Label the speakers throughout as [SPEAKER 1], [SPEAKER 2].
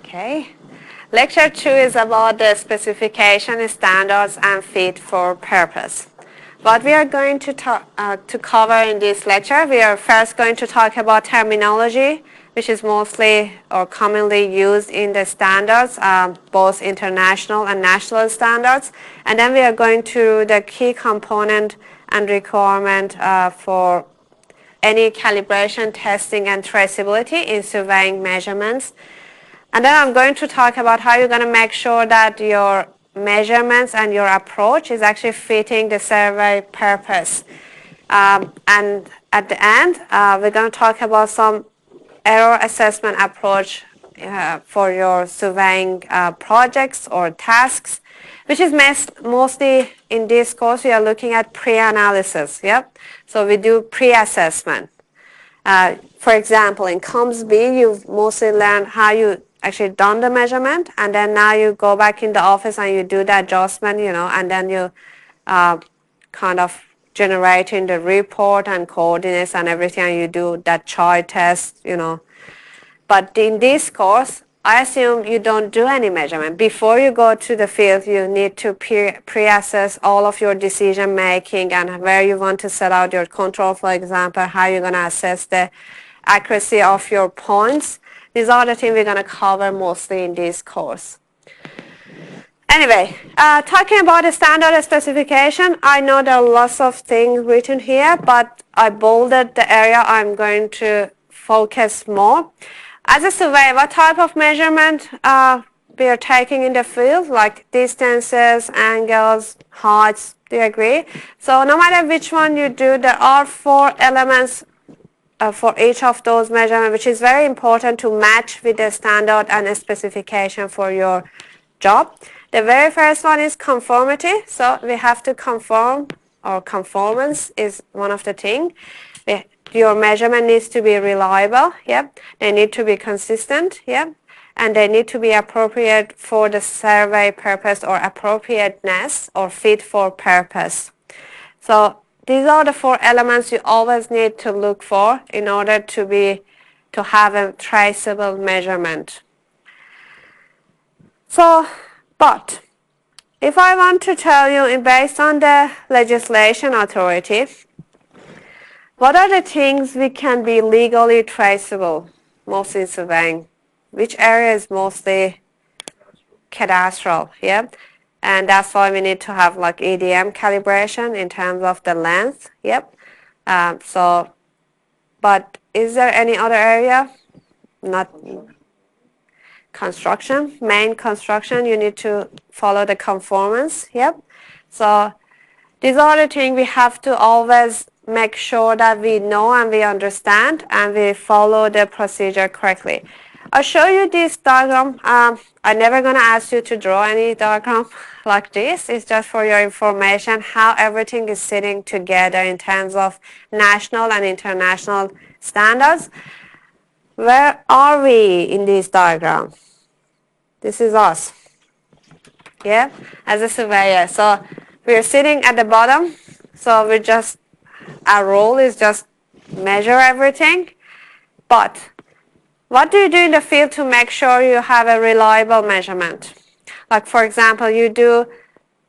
[SPEAKER 1] Okay. Lecture 2 is about the specification, standards, and fit for purpose. What we are going to cover in this lecture, we are first going to talk about terminology, which is mostly or commonly used in the standards, both international and national standards. And then we are going to the key component and requirement for any calibration, testing, and traceability in surveying measurements. And then I'm going to talk about how you're going to make sure that your measurements and your approach is actually fitting the survey purpose. And at the end, we're going to talk about some error assessment approach for your surveying projects or tasks, which is mostly in this course we are looking at pre-analysis. Yep. So we do pre-assessment. For example, in Comms B, you've mostly learned how you actually done the measurement, and then now you go back in the office and you do the adjustment, and then you kind of generating the report and coordinates and everything, and you do that child test, But in this course, I assume you don't do any measurement. Before you go to the field, you need to pre-assess all of your decision making and where you want to set out your control, for example, how you're going to assess the accuracy of your points. These are the things we're going to cover mostly in this course. Anyway, talking about the standard specification, I know there are lots of things written here, but I bolded the area I'm going to focus more. As a surveyor, what type of measurement we are taking in the field, like distances, angles, heights, do you agree? So no matter which one you do, there are 4 elements for each of those measurements, which is very important to match with the standard and the specification for your job. The very first one is conformity. So we have to conform, or conformance is one of the things. Your measurement needs to be reliable, yep. They need to be consistent, yep. And they need to be appropriate for the survey purpose or appropriateness or fit for purpose. So these are the 4 elements you always need to look for in order to have a traceable measurement. So, but if I want to tell you based on the legislation authority, what are the things we can be legally traceable, mostly in surveying? Which area is mostly cadastral, yeah? And that's why we need to have like EDM calibration in terms of the length, yep. But is there any other area? Not construction, main construction, you need to follow the conformance, yep. So these are the things we have to always make sure that we know and we understand and we follow the procedure correctly. I'll show you this diagram. I'm never going to ask you to draw any diagram like this. It's just for your information how everything is sitting together in terms of national and international standards. Where are we in this diagram? This is us, yeah, as a surveyor. So we're sitting at the bottom. So our role is just measure everything. But what do you do in the field to make sure you have a reliable measurement? Like, for example, you do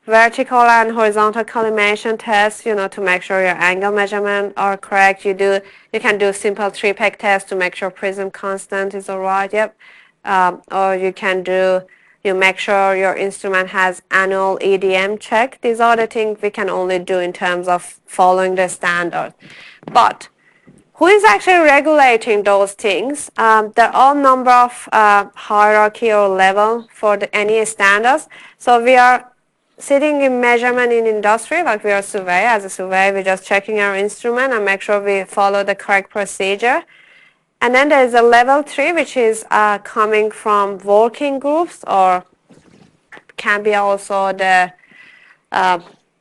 [SPEAKER 1] vertical and horizontal collimation tests, to make sure your angle measurements are correct. You can do simple 3-peg test to make sure prism constant is all right, yep. Or you make sure your instrument has annual EDM check. These are the things we can only do in terms of following the standard. But who is actually regulating those things? There are a number of hierarchy or level for any standards. So we are sitting in measurement in industry, like we are a surveyor. As a surveyor, we're just checking our instrument and make sure we follow the correct procedure. And then there is a level 3, which is coming from working groups, or can be also the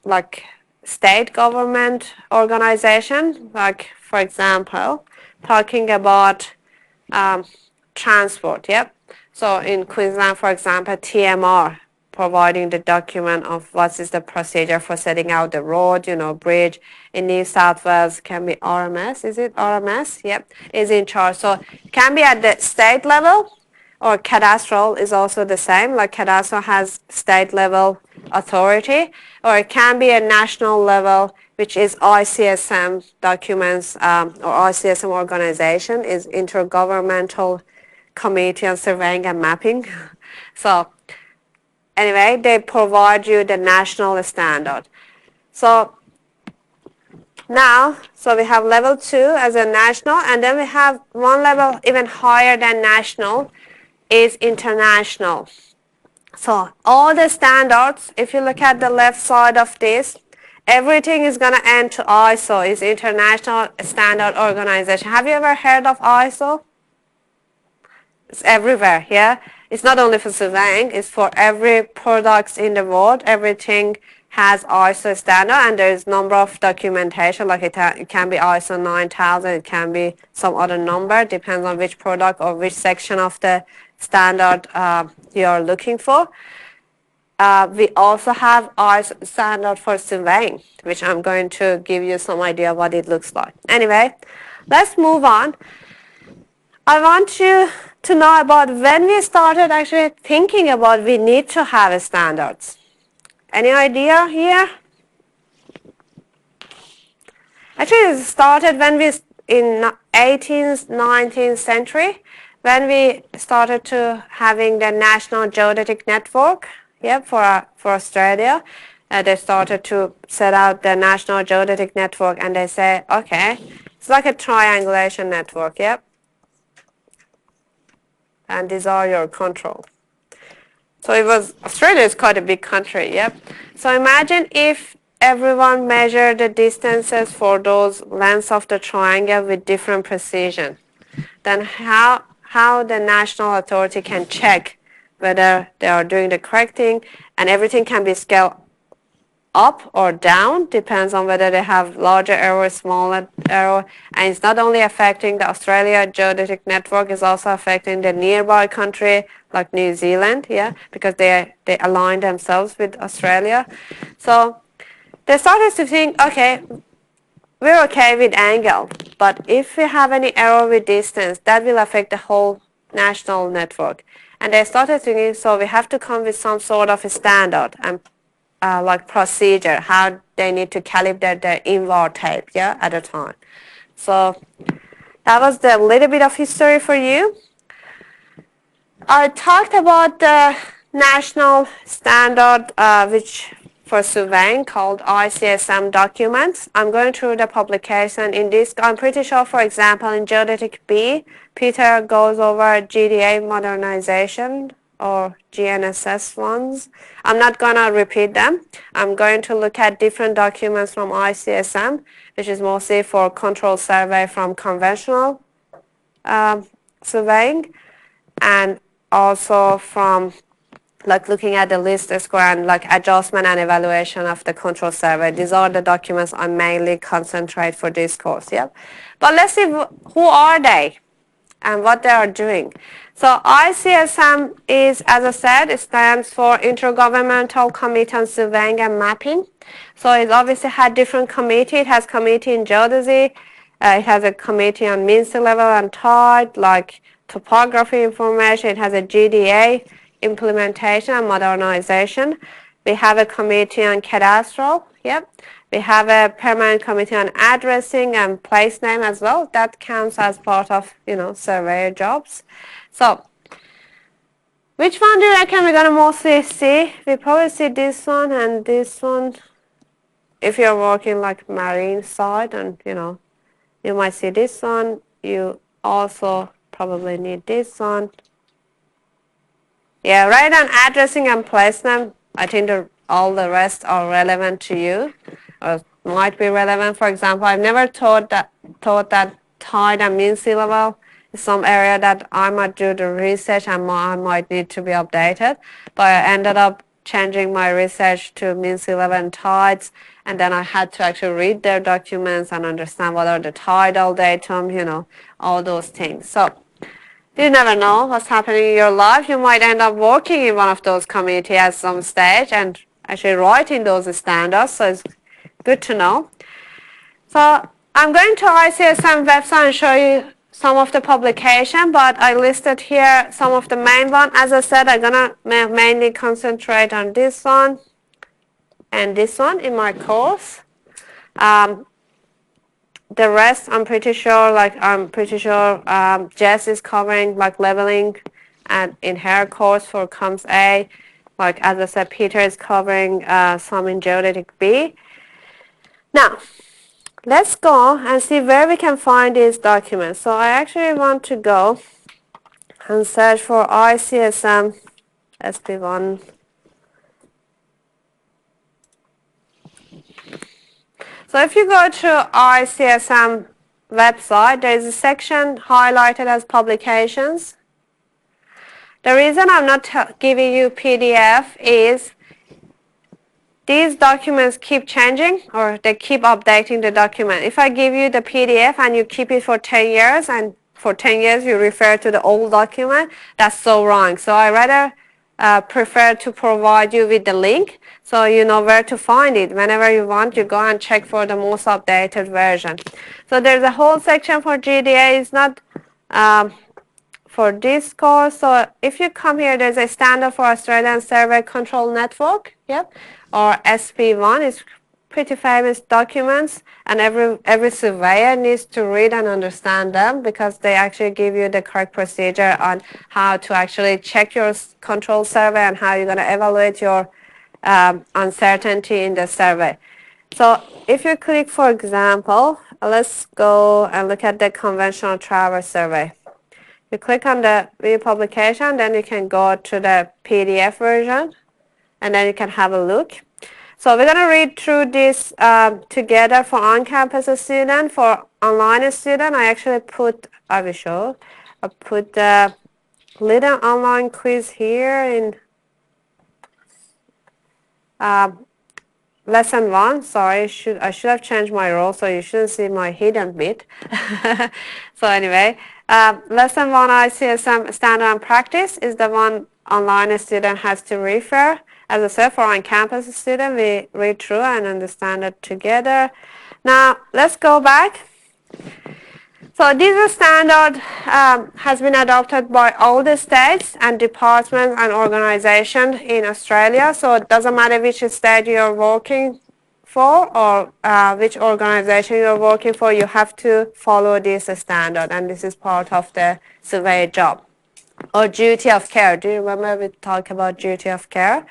[SPEAKER 1] like state government organization, like for example, talking about transport, yep. So in Queensland, for example, TMR, providing the document of what is the procedure for setting out the road, bridge. In New South Wales, can be RMS, is it RMS? Yep, is in charge. So it can be at the state level, or cadastral is also the same, like cadastral has state level authority, or it can be a national level, which is ICSM documents, or ICSM organization is Intergovernmental Committee on Surveying and Mapping. So anyway, they provide you the national standard. So now, so we have level 2 as a national, and then we have one level even higher than national is international. So all the standards, if you look at the left side of this, everything is going to end to ISO, is International Standard Organization. Have you ever heard of ISO? It's everywhere, yeah? It's not only for surveying, it's for every product in the world. Everything has ISO standard, and there's number of documentation, like it can be ISO 9000, it can be some other number, depends on which product or which section of the standard you're looking for. We also have ISO standard for surveying, which I'm going to give you some idea what it looks like. Anyway, let's move on. I want you to know about when we started actually thinking about we need to have standards. Any idea here? Actually, it started when we, in 18th, 19th century, when we started to having the National Geodetic Network, for Australia. They started to set out the National Geodetic Network, and they say, okay, it's like a triangulation network, and these are your control. So Australia is quite a big country, So imagine if everyone measured the distances for those lengths of the triangle with different precision. Then how the national authority can check whether they are doing the correct thing, and everything can be scaled up or down, depends on whether they have larger error, smaller error, and it's not only affecting the Australia Geodetic Network, it's also affecting the nearby country like New Zealand, because they align themselves with Australia. So they started to think, okay, we're okay with angle, but if we have any error with distance, that will affect the whole national network. And they started thinking, so we have to come with some sort of a standard and like procedure, how they need to calibrate their inward tape, at a time. So that was the little bit of history for you. I talked about the national standard, which for surveying called ICSM documents. I'm going through the publication in this. I'm pretty sure, for example, in Geodetic B, Peter goes over GDA modernization or GNSS ones. I'm not going to repeat them. I'm going to look at different documents from ICSM, which is mostly for control survey from conventional surveying, and also from like looking at the list square and like adjustment and evaluation of the control survey. These are the documents I mainly concentrate for this course. But let's see who are they and what they are doing. So ICSM is, as I said, it stands for Intergovernmental Committee on Surveying and Mapping. So it obviously had different committee. It has committee in geodesy. It has a committee on mean sea level and tide, like topography information. It has a GDA, implementation and modernization. We have a committee on cadastral. We have a permanent committee on addressing and place name as well. That counts as part of, surveyor jobs. So which one do you reckon we're going to mostly see? We probably see this one and this one. If you're working like marine side, and you might see this one. You also probably need this one. Right on addressing and placement, I think all the rest are relevant to you, or might be relevant. For example, I've never thought that tide and mean sea level is some area that I might do the research and I might need to be updated. But I ended up changing my research to mean sea level and tides, and then I had to actually read their documents and understand what are the tidal datum, all those things. So you never know what's happening in your life. You might end up working in one of those committees at some stage and actually writing those standards, so it's good to know. So I'm going to ICSM website and show you some of the publication, but I listed here some of the main one. As I said, I'm gonna mainly concentrate on this one and this one in my course. The rest, I'm pretty sure Jess is covering like leveling and in her course for Comms A. Like as I said, Peter is covering some in Geodetic B. Now, let's go and see where we can find these documents. So I actually want to go and search for ICSM SP1. So if you go to ICSM website, there is a section highlighted as publications. The reason I'm not giving you PDF is these documents keep changing, or they keep updating the document. If I give you the PDF and you keep it for 10 years and for 10 years you refer to the old document, that's so wrong. So I rather prefer to provide you with the link so you know where to find it. Whenever you want, you go and check for the most updated version. So there's a whole section for GDA. It's not for this course. So if you come here, there's a standard for Australian Survey Control Network, yep, or SP1. It's pretty famous documents, and every surveyor needs to read and understand them because they actually give you the correct procedure on how to actually check your control survey and how you're going to evaluate your uncertainty in the survey. So if you click, for example, let's go and look at the conventional traverse survey. You click on the view publication, then you can go to the PDF version, and then you can have a look. So we're going to read through this together for on-campus student. For online student, I actually put, I will show, I put the little online quiz here in lesson 1. Sorry, I should have changed my role, so you shouldn't see my hidden bit. So anyway, lesson 1 ICSM standard and practice is the one online student has to refer. As I said, for on-campus student, we read through and understand it together. Now, let's go back. So this standard has been adopted by all the states and departments and organizations in Australia. So it doesn't matter which state you're working for or which organization you're working for, you have to follow this standard. And this is part of the survey job or duty of care. Do you remember we talked about duty of care?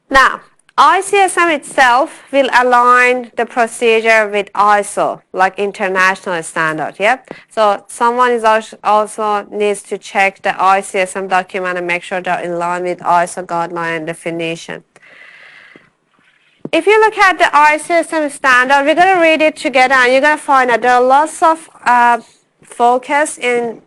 [SPEAKER 1] Now, ICSM itself will align the procedure with ISO, like international standard, yep? So someone is also needs to check the ICSM document and make sure they're in line with ISO guideline and definition. If you look at the ICSM standard, we're going to read it together and you're going to find that there are lots of focus in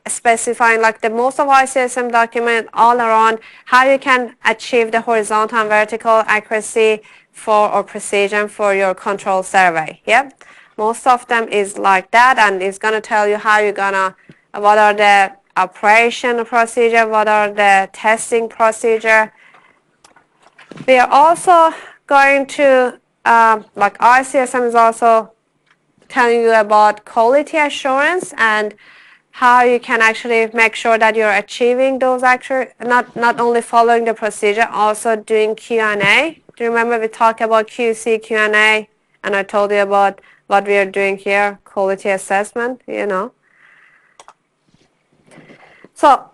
[SPEAKER 1] specifying like the most of ICSM document all around how you can achieve the horizontal and vertical accuracy for or precision for your control survey. Yep, most of them is like that, and it's going to tell you how you're gonna, what are the operation procedure, what are the testing procedure. We are also going to like ICSM is also telling you about quality assurance and how you can actually make sure that you're achieving those not only following the procedure, also doing Q&A. Do you remember we talked about QC, Q&A, and I told you about what we are doing here, quality assessment, you know. So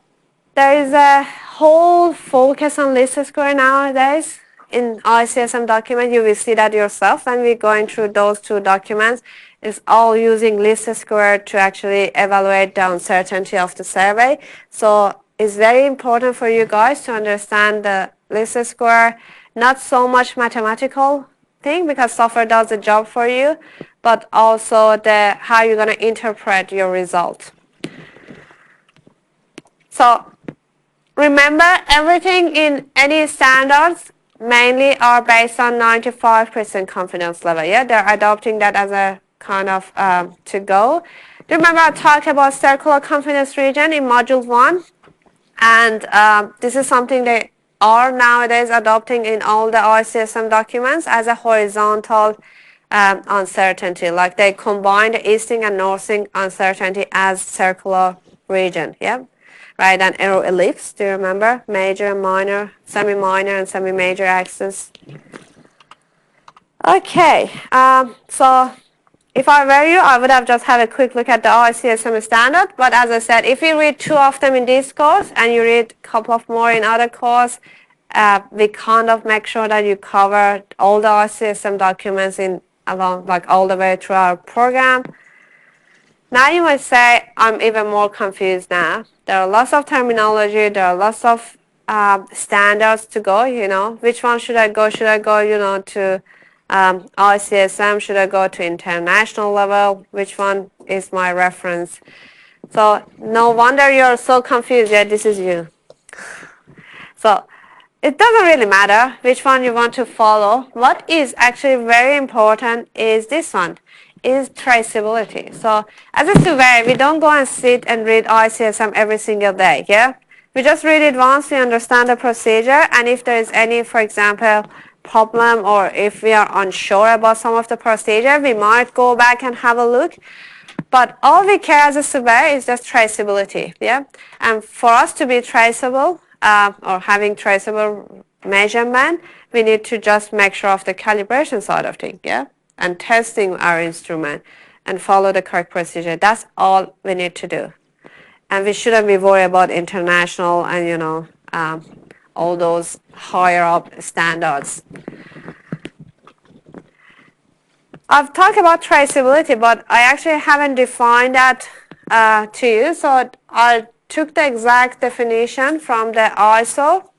[SPEAKER 1] there is a whole focus on list square nowadays. In ICSM document, you will see that yourself when we're going through those two documents. It's all using list square to actually evaluate the uncertainty of the survey. So it's very important for you guys to understand the list square, not so much mathematical thing because software does the job for you, but also the how you're going to interpret your result. So remember, everything in any standards mainly are based on 95% confidence level. Yeah, they're adopting that as a kind of to go. Do you remember I talked about circular confidence region in module 1? And this is something they are nowadays adopting in all the ICSM documents as a horizontal uncertainty. Like they combine the easting and northing uncertainty as circular region. Yeah, right. And arrow ellipse. Do you remember? Major and minor, semi-minor and semi-major axis. Okay. So if I were you, I would have just had a quick look at the ICSM standard. But as I said, if you read 2 of them in this course and you read a couple of more in other course, we kind of make sure that you cover all the ICSM documents in along like all the way through our program. Now you might say, I'm even more confused now. There are lots of terminology, there are lots of standards to go, Which one should I go? Should I go, to ICSM? Should I go to international level? Which one is my reference? So no wonder you're so confused. Yeah, this is you. So it doesn't really matter which one you want to follow. What is actually very important is this one, is traceability. So as a surveyor, we don't go and sit and read ICSM every single day, yeah? We just read it once, we understand the procedure, and if there is any, for example, problem or if we are unsure about some of the procedure, we might go back and have a look. But all we care as a surveyor is just traceability, yeah? And for us to be traceable, or having traceable measurement, we need to just make sure of the calibration side of things, yeah? And testing our instrument and follow the correct procedure. That's all we need to do. And we shouldn't be worried about international and, all those higher up standards. I've talked about traceability, but I actually haven't defined that to you. So I took the exact definition from the ISO.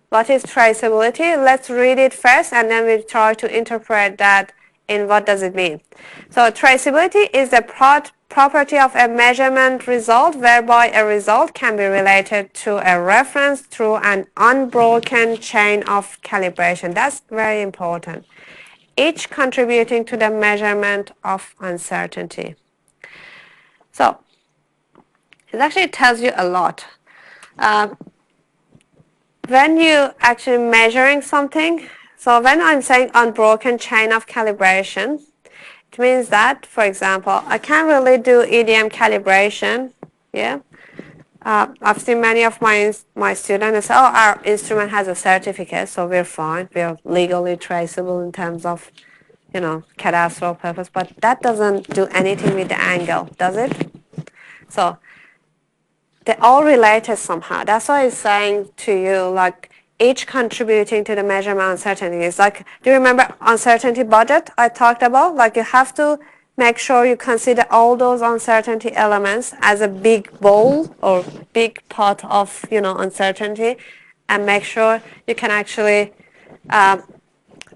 [SPEAKER 1] What is traceability? Let's read it first, and then we'll try to interpret that in what does it mean. So traceability is the property of a measurement result whereby a result can be related to a reference through an unbroken chain of calibration. That's very important. Each contributing to the measurement of uncertainty. So it actually tells you a lot. When you actually measuring something, so when I'm saying unbroken chain of calibration, it means that, for example, I can't really do EDM calibration, yeah? I've seen many of my students say, oh, our instrument has a certificate, so we're fine. We're legally traceable in terms of, cadastral purpose, but that doesn't do anything with the angle, does it? So they're all related somehow. That's why it's saying to you, like, each contributing to the measurement uncertainty. It's like, do you remember uncertainty budget I talked about? Like, you have to make sure you consider all those uncertainty elements as a big bowl or big pot of, uncertainty, and make sure you can actually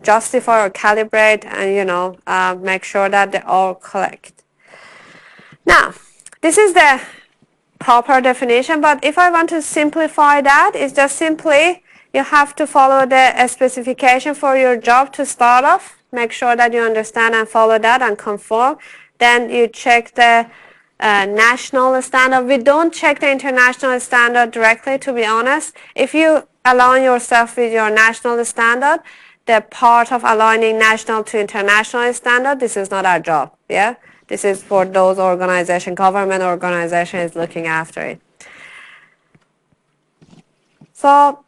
[SPEAKER 1] justify or calibrate and, make sure that they're all correct. Now, this is the proper definition, but if I want to simplify that, it's just simply you have to follow the specification for your job to start off. Make sure that you understand and follow that and conform. Then you check the national standard. We don't check the international standard directly, to be honest. If you align yourself with your national standard, the part of aligning national to international standard, this is not our job, yeah? This is for those organizations, government organization is looking after it. So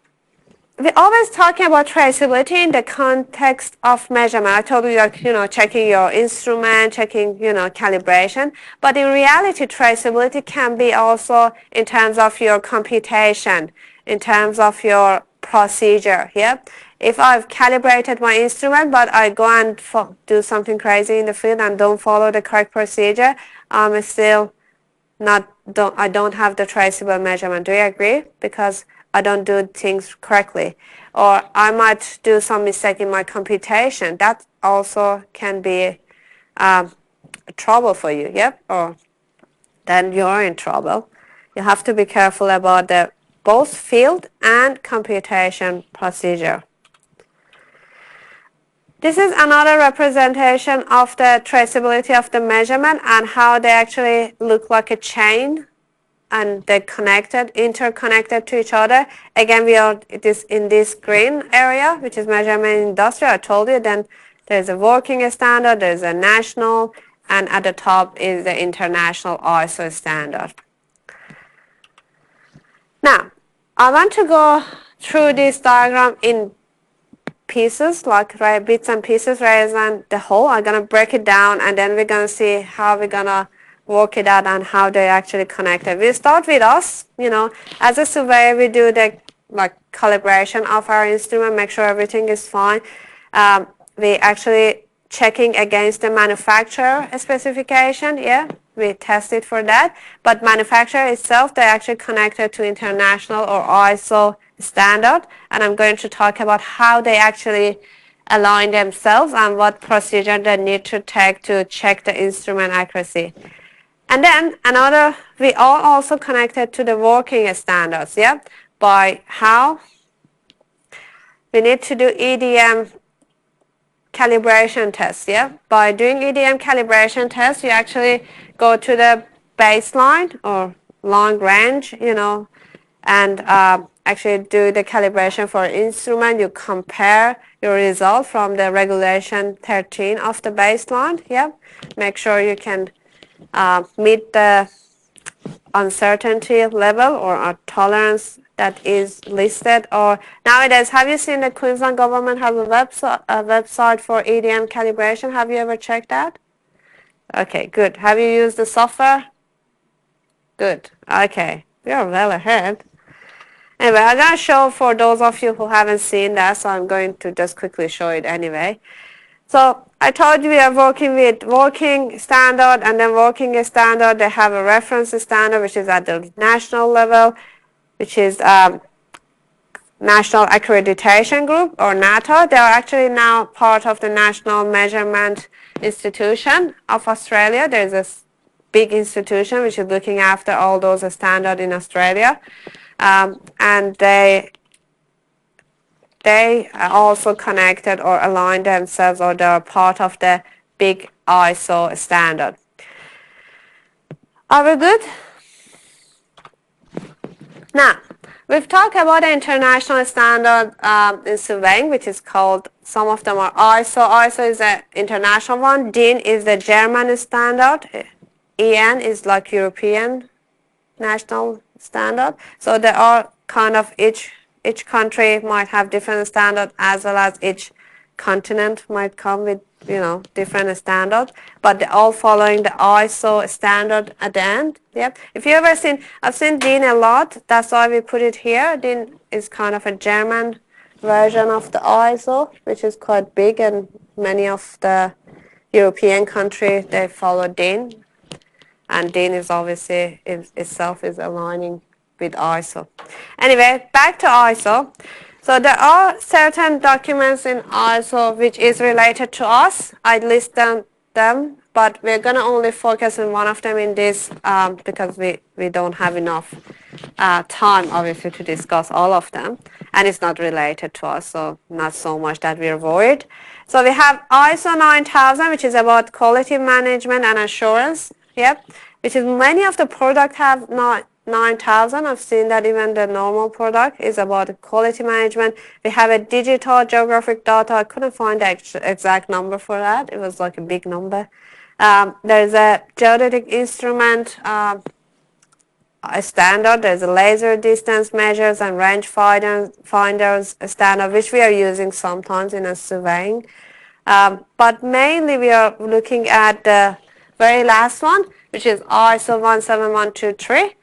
[SPEAKER 1] we're always talking about traceability in the context of measurement. I told you, like, checking your instrument, checking, calibration. But in reality, traceability can be also in terms of your computation, in terms of your procedure, yeah? If I've calibrated my instrument, but I go and do something crazy in the field and don't follow the correct procedure, I'm still I don't have the traceable measurement. Do you agree? Because I don't do things correctly. Or I might do some mistake in my computation. That also can be trouble for you, yep? Or then you're in trouble. You have to be careful about the both field and computation procedure. This is another representation of the traceability of the measurement and how they actually look like a chain and they're connected, interconnected to each other. Again, we are in this green area, which is measurement industry. I told you, then There's a working standard, there's a national, and at the top is the international ISO standard. Now, I want to go through this diagram in pieces, like bits and pieces rather than the whole. I'm going to break it down and then we're going to see how we're going to work it out and how they actually connected. We start with us, as a surveyor we do the calibration of our instrument, make sure everything is fine. We actually checking against the manufacturer specification, we test it for that. But manufacturer itself, they actually connected to international or ISO standard, and I'm going to talk about how they actually align themselves and what procedure they need to take to check the instrument accuracy. And then we are also connected to the working standards, by how we need to do EDM calibration tests, By doing EDM calibration tests, you actually go to the baseline or long range, and actually do the calibration for instrument. You compare your result from the regulation 13 of the baseline, Make sure you can meet the uncertainty level or a tolerance that is listed. Or nowadays, have you seen the Queensland government have a website for EDM calibration? Have you ever checked that? Okay, good. Have you used the software? Good. Okay, you're well ahead. Anyway, I'm going to show for those of you who haven't seen that, so I'm going to just quickly show it anyway. So I told you we are working with working standard and then working standard. They have a reference standard which is at the national level, which is National Accreditation Group or NATO. They are actually now part of the National Measurement Institution of Australia. There's a big institution which is looking after all those standards in Australia. And they are also connected or align themselves, or they are part of the big ISO standard. Are we good? Now, we've talked about the international standard in surveying, which is called, some of them are ISO. ISO is the international one. DIN is the German standard. EN is like European national standard. So there are kind of each country might have different standards, as well as each continent might come with different standards, but they're all following the ISO standard at the end. If you ever seen, I've seen DIN a lot, that's why we put it here. DIN is kind of a German version of the ISO, which is quite big, and many of the European countries, they follow DIN. And DIN is obviously itself is aligning with ISO. Anyway, back to ISO. So there are certain documents in ISO which is related to us. I list them, but we're going to only focus on one of them in this because we don't have enough time, obviously, to discuss all of them. And it's not related to us, so not so much that we're worried. So we have ISO 9000, which is about quality management and assurance. Which is many of the products have 9000. I've seen that even the normal product is about quality management. We have a digital geographic data. I couldn't find the exact number for that. It was like a big number. There's a geodetic instrument a standard. There's a laser distance measures and range finders standard, which we are using sometimes in a surveying. But mainly we are looking at the very last one, which is ISO 17123,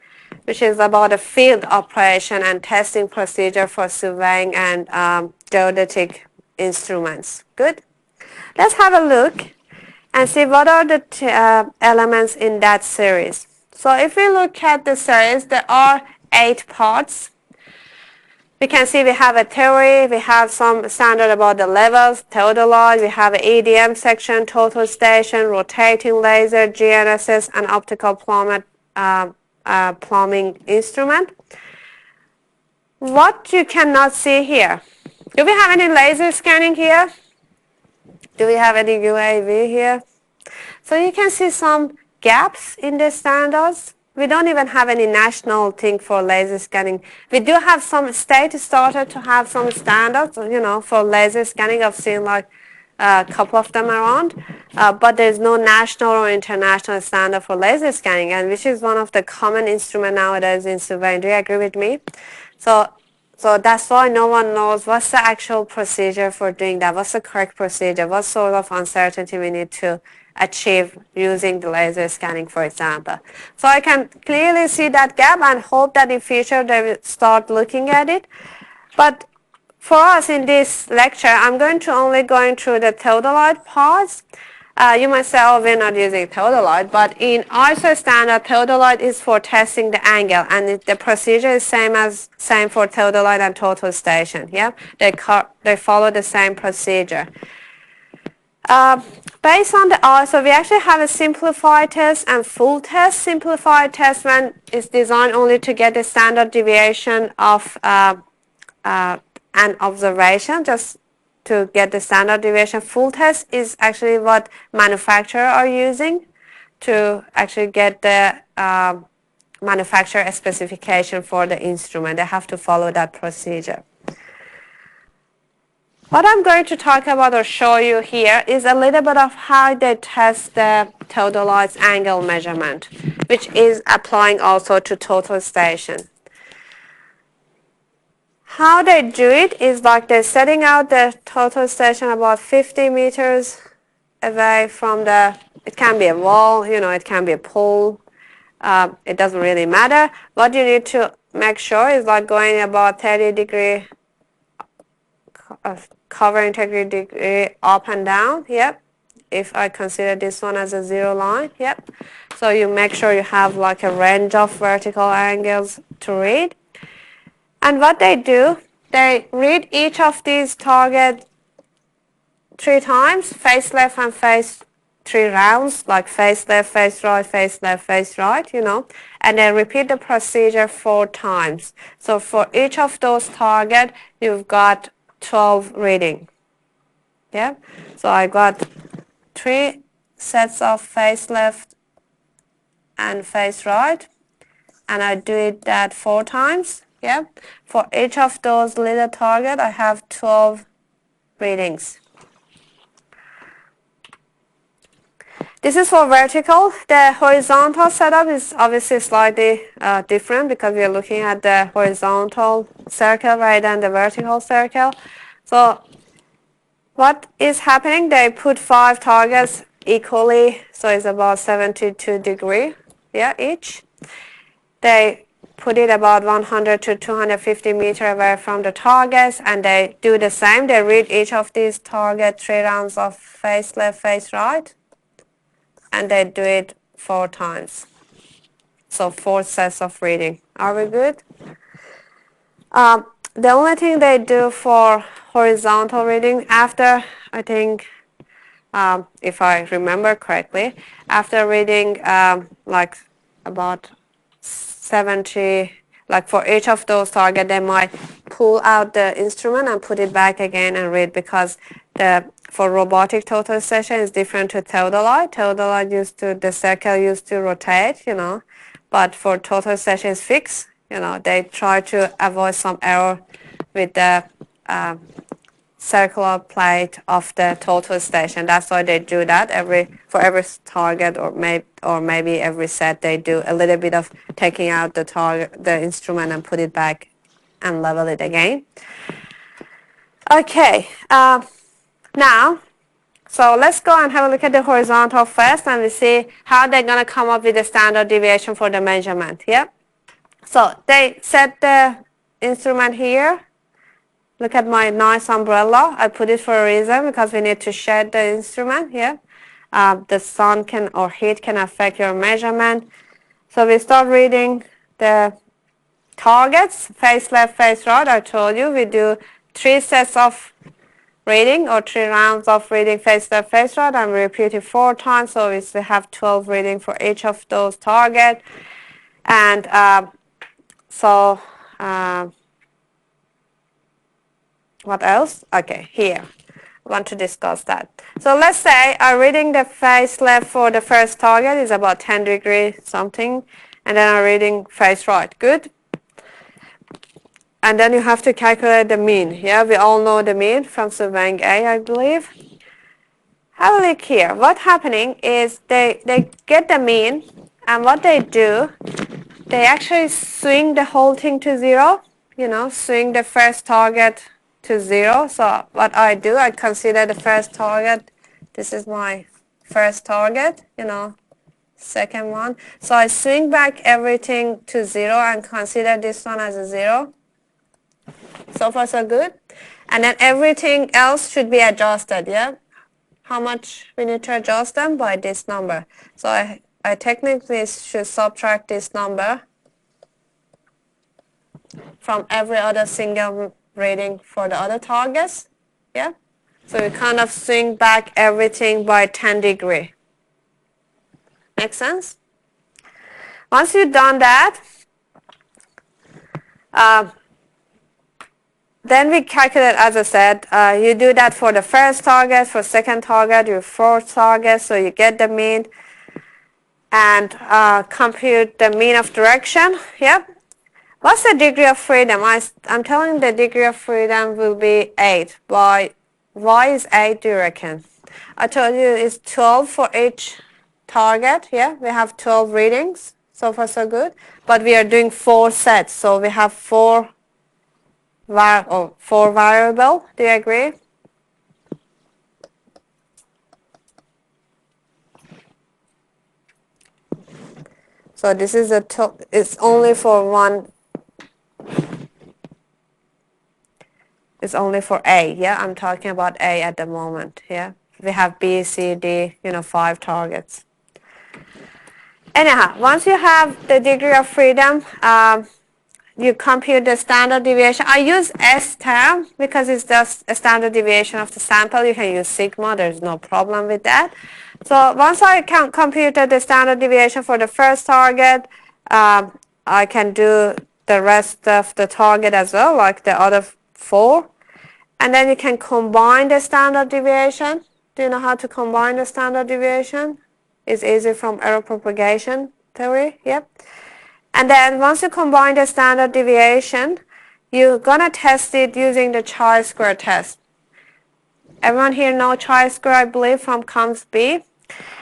[SPEAKER 1] which is about a field operation and testing procedure for surveying and geodetic instruments. Good? Let's have a look and see what are the elements in that series. So if we look at the series, there are 8 parts. We can see we have a theory, we have some standard about the levels, theodolite, we have an EDM section, total station, rotating laser, GNSS, and optical plumbing instrument. What you cannot see here? Do we have any laser scanning here? Do we have any UAV here? So you can see some gaps in the standards. We don't even have any national thing for laser scanning. We do have some state started to have some standards, for laser scanning. I've seen like a couple of them around, but there's no national or international standard for laser scanning, and which is one of the common instruments nowadays in surveying. Do you agree with me? So, so that's why no one knows what's the actual procedure for doing that. What's the correct procedure? What sort of uncertainty we need to achieve using the laser scanning, for example. So I can clearly see that gap and hope that in future they will start looking at it. But for us in this lecture, I'm going to only going through the theodolite parts. You might say, oh, we're not using theodolite, but in ISO standard, theodolite is for testing the angle, and the procedure is same for theodolite and total station. Yeah, they follow the same procedure. Based on the ISO, we actually have a simplified test and full test. Simplified test when is designed only to get the standard deviation of an observation, just to get the standard deviation. Full test is actually what manufacturers are using to actually get the manufacturer specification for the instrument. They have to follow that procedure. What I'm going to talk about or show you here is a little bit of how they test the theodolite's angle measurement, which is applying also to total station. How they do it is like they're setting out the total station about 50 meters away from it can be a wall, it can be a pole. It doesn't really matter. What you need to make sure is like going about 30 degree covering 30 degree up and down. Yep. If I consider this one as a zero line. Yep. So you make sure you have like a range of vertical angles to read. And what they do, they read each of these targets 3 times, face left and face 3 rounds, like face left, face right, face left, face right, and then repeat the procedure 4 times. So for each of those targets, you've got 12 reading. Yeah, so I got 3 sets of face left and face right, and I do that 4 times. Yeah, for each of those little targets, I have 12 readings. This is for vertical. The horizontal setup is obviously slightly different because we are looking at the horizontal circle rather than the vertical circle. So what is happening? They put 5 targets equally, so it's about 72 degrees, each. They put it about 100 to 250 meters away from the targets, and they do the same. They read each of these targets 3 rounds of face left, face right, and they do it 4 times. So 4 sets of reading. Are we good? The only thing they do for horizontal reading after, I think, if I remember correctly, after reading like about 70, like for each of those targets, they might pull out the instrument and put it back again and read, because for robotic total station is different to theodolite. Theodolite the circle used to rotate, but for total station is fixed. They try to avoid some error with the circular plate of the total station. That's why they do that for every target, or maybe every set they do a little bit of taking out the instrument and put it back and level it again. Okay, now, so let's go and have a look at the horizontal first, and we see how they're going to come up with the standard deviation for the measurement. Yeah. So they set the instrument here. Look at my nice umbrella. I put it for a reason, because we need to shade the instrument here. The sun or heat can affect your measurement. So we start reading the targets, face left, face right. I told you we do 3 sets of reading, or 3 rounds of reading face left, face right, and we repeat it 4 times. So we have 12 reading for each of those targets. And what else? Okay, here. I want to discuss that. So let's say I'm reading the face left for the first target is about 10 degrees something, and then I'm reading face right. Good. And then you have to calculate the mean. Yeah, we all know the mean from surveying A, I believe. have a look here. What's happening is they get the mean, and what they do, they actually swing the whole thing to 0, swing the first target to 0. So what I do, I consider the first target, this is my first target, second one. So I swing back everything to 0 and consider this one as a 0. So far so good. And then everything else should be adjusted, yeah? How much we need to adjust them? By this number. So I technically should subtract this number from every other single reading for the other targets. Yeah? So we kind of swing back everything by 10 degrees. Make sense? Once you've done that, then we calculate, as I said, you do that for the first target, for second target, your fourth target, so you get the mean and compute the mean of direction. Yep. What's the degree of freedom? I'm telling the degree of freedom will be 8. Why is 8, do you reckon? I told you it's 12 for each target. Yeah, we have 12 readings. So far so good. But we are doing 4 sets, so we have 4 variable. Do you agree? So this is it's only for one. It's only for A. Yeah, I'm talking about A at the moment. Yeah, we have B, C, D. 5 targets. Anyhow, once you have the degree of freedom, you compute the standard deviation. I use S term because it's just a standard deviation of the sample. You can use sigma. There's no problem with that. So once I can compute the standard deviation for the first target, I can do the rest of the target as well, like the other 4. And then you can combine the standard deviation. Do you know how to combine the standard deviation? It's easy from error propagation theory. Yep. And then once you combine the standard deviation, you're going to test it using the chi-square test. Everyone here know chi-square, I believe, from Comps B.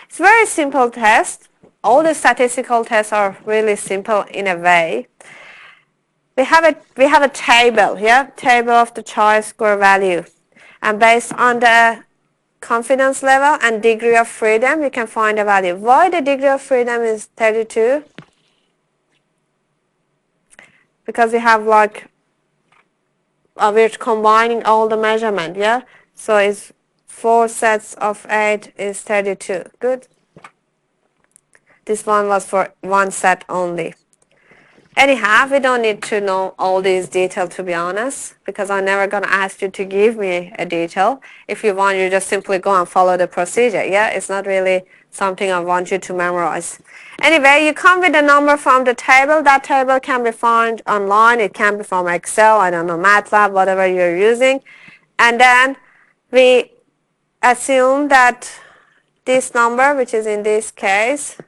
[SPEAKER 1] It's a very simple test. All the statistical tests are really simple in a way. We have a table, yeah, table of the chi-square value. And based on the confidence level and degree of freedom, you can find the value. Why the degree of freedom is 32? Because we have we're combining all the measurement, yeah? So it's 4 sets of 8 is 32. Good. This one was for 1 set only. Anyhow, we don't need to know all these details, to be honest, because I'm never going to ask you to give me a detail. If you want, you just simply go and follow the procedure. Yeah, it's not really something I want you to memorize. Anyway, you come with a number from the table. That table can be found online. It can be from Excel, I don't know, MATLAB, whatever you're using. And then we assume that this number, which is in this case,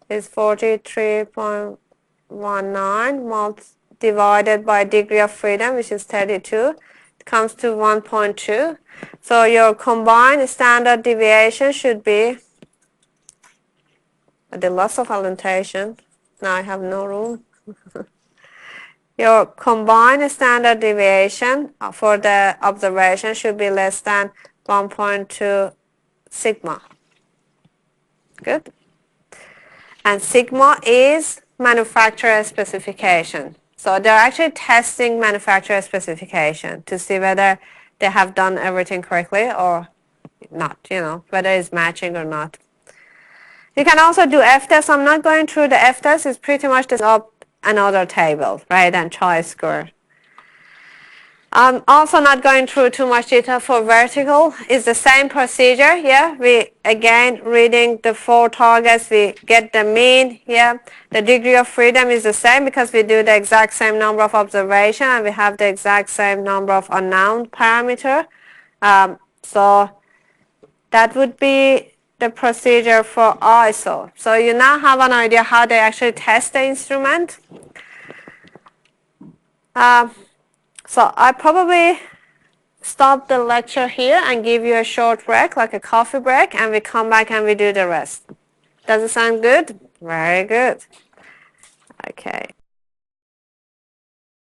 [SPEAKER 1] is 43.19 divided by degree of freedom, which is 32. It comes to 1.2. So your combined standard deviation should be the loss of orientation. Now I have no room. Your combined standard deviation for the observation should be less than 1.2 sigma. Good. And sigma is manufacturer specification. So they're actually testing manufacturer specification to see whether they have done everything correctly or not, whether it's matching or not. You can also do F-test. I'm not going through the F-test. It's pretty much just up another table, right, and chi-square. I'm also not going through too much detail for vertical. It's the same procedure, yeah. We, again, reading the 4 targets, we get the mean, yeah. The degree of freedom is the same because we do the exact same number of observation and we have the exact same number of unknown parameter. So that would be the procedure for ISO. So you now have an idea how they actually test the instrument. So I probably stop the lecture here and give you a short break, like a coffee break, and we come back and we do the rest. Does it sound good? Very good. Okay.